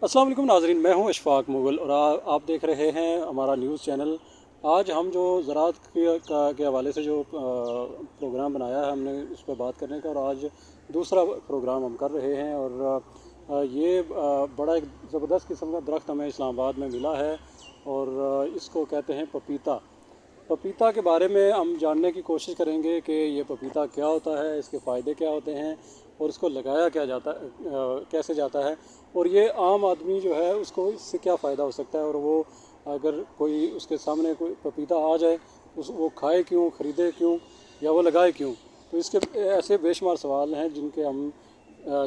अस्सलाम वालेकुम नाज़रीन, मैं हूं अशफाक मुगल और आप देख रहे हैं हमारा न्यूज़ चैनल। आज हम जो ज़राअत के हवाले से जो प्रोग्राम बनाया है हमने उस पर बात करने का, और आज दूसरा प्रोग्राम हम कर रहे हैं। और ये बड़ा एक ज़बरदस्त किस्म का दरख्त हमें इस्लामाबाद में मिला है, और इसको कहते हैं पपीता। पपीता के बारे में हम जानने की कोशिश करेंगे कि ये पपीता क्या होता है, इसके फ़ायदे क्या होते हैं, और इसको लगाया क्या जाता कैसे जाता है, और ये आम आदमी जो है उसको इससे क्या फ़ायदा हो सकता है, और वो अगर कोई उसके सामने कोई पपीता आ जाए उस वो खाए क्यों, ख़रीदे क्यों, या वो लगाए क्यों। तो इसके ऐसे बेशुमार सवाल हैं जिनके हम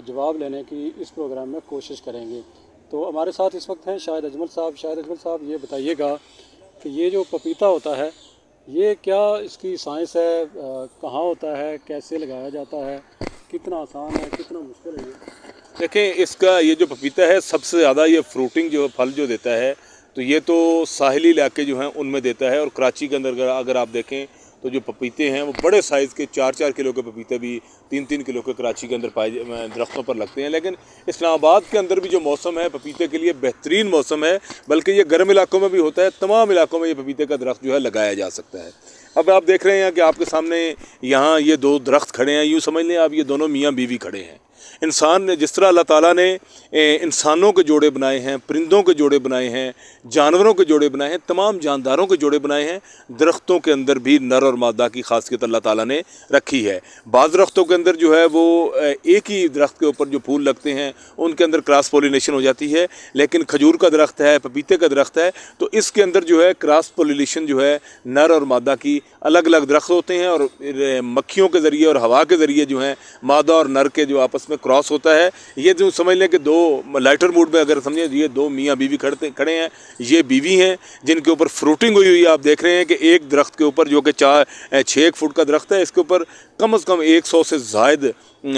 जवाब लेने की इस प्रोग्राम में कोशिश करेंगे। तो हमारे साथ इस वक्त हैं शाहिद अजमल साहब। शाहिद अजमल साहब, ये बताइएगा कि ये जो पपीता होता है ये क्या इसकी साइंस है, कहाँ होता है, कैसे लगाया जाता है, कितना आसान है, कितना मुश्किल है ये। देखें, इसका ये जो पपीता है सबसे ज़्यादा ये फ्रूटिंग जो फल जो देता है, तो ये तो साहिली इलाके जो हैं उनमें देता है। और कराची के अंदर अगर आप देखें तो जो पपीते हैं वो बड़े साइज़ के 4-4 किलो के पपीते भी 3-3 किलो के कराची के अंदर पाए दरख्तों पर लगते हैं। लेकिन इस्लामाबाद के अंदर भी जो मौसम है पपीते के लिए बेहतरीन मौसम है, बल्कि ये गर्म इलाकों में भी होता है। तमाम इलाकों में ये पपीते का दरख्त जो है लगाया जा सकता है। अब आप देख रहे हैं कि आपके सामने यहाँ ये दो दरख्त खड़े हैं, यूँ समझ लें आप ये दोनों मियाँ बीवी खड़े हैं। इंसान ने जिस तरह अल्लाह ताला ने इंसानों के जोड़े बनाए हैं, परिंदों के जोड़े बनाए हैं, जानवरों के जोड़े बनाए हैं, तमाम जानदारों के जोड़े बनाए हैं, दरख्तों के अंदर भी नर और मादा की खासियत अल्लाह ताला ने रखी है। बाज़ दरख्तों के अंदर जो है वो एक ही दरख्त के ऊपर जो फूल लगते हैं उनके अंदर क्रॉस पोलिनेशन हो जाती है। लेकिन खजूर का दरख्त है, पपीते का दरख्त है, तो इसके अंदर जो है क्रॉस पोलिनेशन जो है नर और मादा की अलग अलग दरख्त होते हैं, और मक्खियों के ज़रिए और हवा के ज़रिए जो है मादा और नर के जो आपस में क्रॉस होता है। ये जो समझ लें कि दो लाइटर मूड में अगर समझें, ये दो मियाँ बीवी खड़े हैं, ये बीवी हैं जिनके ऊपर फ्रूटिंग हुई हुई है। आप देख रहे हैं कि एक दरख्त के ऊपर जो कि 6 फुट का दरख्त है, इसके ऊपर कम से कम 100 से ज़ायद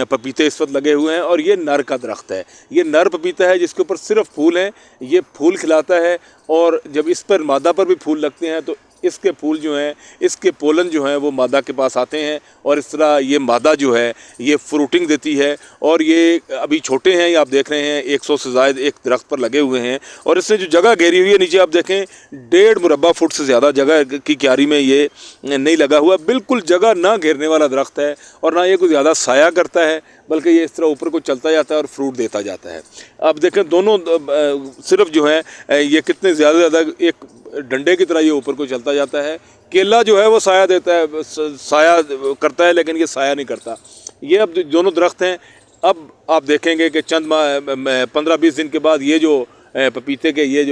पपीते इस वक्त लगे हुए हैं। और ये नर का दरख्त है, ये नर पपीता है जिसके ऊपर सिर्फ फूल हैं। ये फूल खिलाता है, और जब इस पर मादा पर भी फूल लगते हैं तो इसके फूल जो हैं, इसके पोलन जो हैं वो मादा के पास आते हैं, और इस तरह ये मादा जो है ये फ्रूटिंग देती है। और ये अभी छोटे हैं, ये आप देख रहे हैं 100 से ज़ायद एक दरख्त पर लगे हुए हैं। और इसने जो जगह घेरी हुई है नीचे आप देखें 1.5 मुरब्बा फुट से ज़्यादा जगह की क्यारी में ये नहीं लगा हुआ। बिल्कुल जगह ना घेरने वाला दरख्त है, और ना ये कोई ज़्यादा साया करता है, बल्कि ये इस तरह ऊपर को चलता जाता है और फ्रूट देता जाता है। आप देखें दोनों सिर्फ जो है ये कितने ज़्यादा एक डंडे की तरह ये ऊपर को चलता जाता है। केला जो है वो साया देता है, साया करता है, लेकिन ये साया नहीं करता। ये अब दोनों दरख्त हैं। अब आप देखेंगे कि चंद 15-20 दिन के बाद ये जो पपीते के ये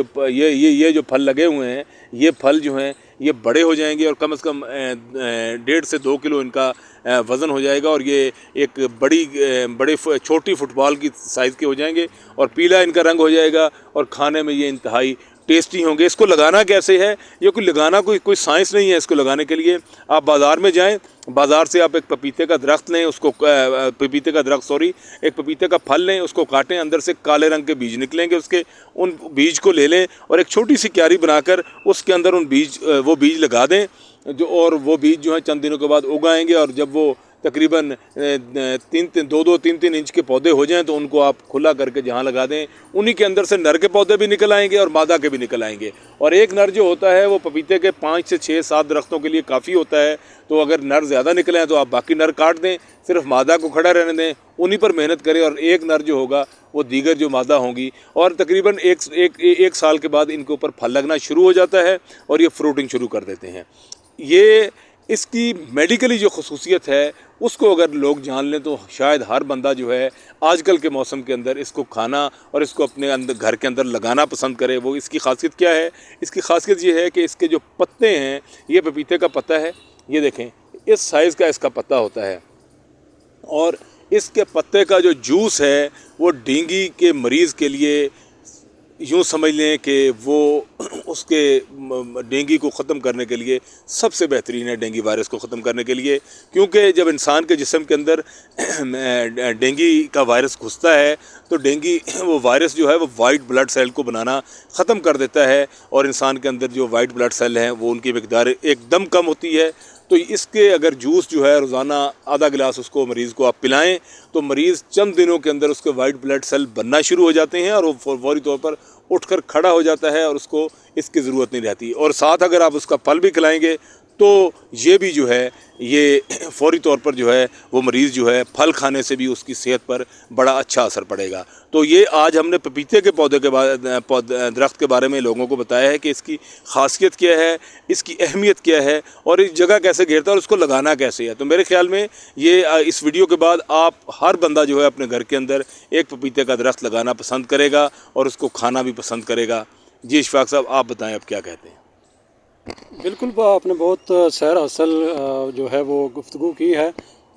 जो फल लगे हुए हैं, ये फल जो हैं ये बड़े हो जाएंगे, और कम से कम 1.5 से 2 किलो इनका वज़न हो जाएगा। और ये एक बड़े छोटी फुटबॉल की साइज़ के हो जाएंगे, और पीला इनका रंग हो जाएगा, और खाने में ये इंतहाई टेस्टी होंगे। इसको लगाना कैसे है, ये कोई साइंस नहीं है। इसको लगाने के लिए आप बाज़ार में जाएं, बाज़ार से आप एक पपीते का दरख्त लें, एक पपीते का फल लें, उसको काटें, अंदर से काले रंग के बीज निकलेंगे उसके, उन बीज को ले लें और एक छोटी सी क्यारी बनाकर उसके अंदर वो बीज लगा दें, और वो बीज जो है चंद दिनों के बाद उगाएंगे। और जब वो तकरीबन 2-3 इंच के पौधे हो जाएं तो उनको आप खुला करके जहाँ लगा दें, उन्हीं के अंदर से नर के पौधे भी निकल आएंगे और मादा के भी निकल आएंगे। और एक नर जो होता है वो पपीते के 5 से 6-7 दरख्तों के लिए काफ़ी होता है। तो अगर नर ज़्यादा निकले हैं तो आप बाकी नर काट दें, सिर्फ मादा को खड़ा रहने दें, उन्हीं पर मेहनत करें, और एक नर जो होगा वो दीगर जो मादा होंगी। और तकरीबन एक साल के बाद इनके ऊपर फल लगना शुरू हो जाता है, और ये फ्रूटिंग शुरू कर देते हैं। ये इसकी मेडिकली जो खसूसियत है उसको अगर लोग जान लें तो शायद हर बंदा जो है आजकल के मौसम के अंदर इसको खाना और इसको अपने अंदर घर के अंदर लगाना पसंद करे। वो इसकी खासियत क्या है, इसकी खासियत ये है कि इसके जो पत्ते हैं, ये पपीते का पत्ता है, ये देखें इस साइज़ का इसका पत्ता होता है, और इसके पत्ते का जो जूस है वो डेंगू के मरीज़ के लिए यूँ समझ लें कि वो उसके डेंगू को ख़त्म करने के लिए सबसे बेहतरीन है, डेंगू वायरस को ख़त्म करने के लिए। क्योंकि जब इंसान के जिस्म के अंदर डेंगू का वायरस घुसता है तो डेंगू वो वायरस जो है वो वाइट ब्लड सेल को बनाना ख़त्म कर देता है, और इंसान के अंदर जो वाइट ब्लड सेल हैं वो उनकी मिकदार एकदम कम होती है। तो इसके अगर जूस जो है रोज़ाना आधा गिलास उसको मरीज़ को आप पिलाएं तो मरीज़ चंद दिनों के अंदर उसके वाइट ब्लड सेल बनना शुरू हो जाते हैं और वो फौरी तौर पर उठकर खड़ा हो जाता है और उसको इसकी ज़रूरत नहीं रहती। और साथ अगर आप उसका फल भी खिलाएंगे तो ये भी जो है ये फौरी तौर पर जो है वो मरीज़ जो है फल खाने से भी उसकी सेहत पर बड़ा अच्छा असर पड़ेगा। तो ये आज हमने पपीते के पौधे के दरख्त के बारे में लोगों को बताया है कि इसकी खासियत क्या है, इसकी अहमियत क्या है और इस जगह कैसे घेरता है और उसको लगाना कैसे है। तो मेरे ख्याल में ये इस वीडियो के बाद आप हर बंदा जो है अपने घर के अंदर एक पपीते का दरख्त लगाना पसंद करेगा और उसको खाना भी पसंद करेगा। जी इशफाक साहब, आप बताएं अब क्या कहते हैं। बिल्कुल, आपने बहुत सैर असल जो है वो गुफ्तगू की है।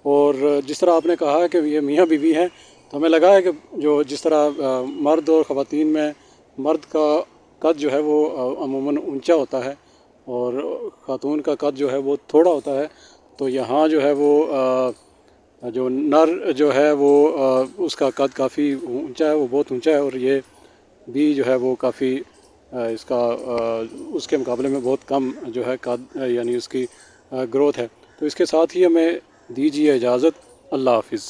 और जिस तरह आपने कहा है कि ये मियाँ बीवी हैं, तो हमें लगा है कि जो जिस तरह मर्द और ख़वातीन में मर्द का कद जो है वो अमूमन ऊंचा होता है और ख़ातून का कद जो है वो थोड़ा होता है, तो यहाँ जो है वो जो नर जो है वो उसका कद काफ़ी ऊंचा है, वो बहुत ऊंचा है। और ये भी जो है वो काफ़ी इसका उसके मुकाबले में बहुत कम जो है कद यानी उसकी ग्रोथ है। तो इसके साथ ही हमें दीजिए इजाज़त। अल्लाह हाफिज़।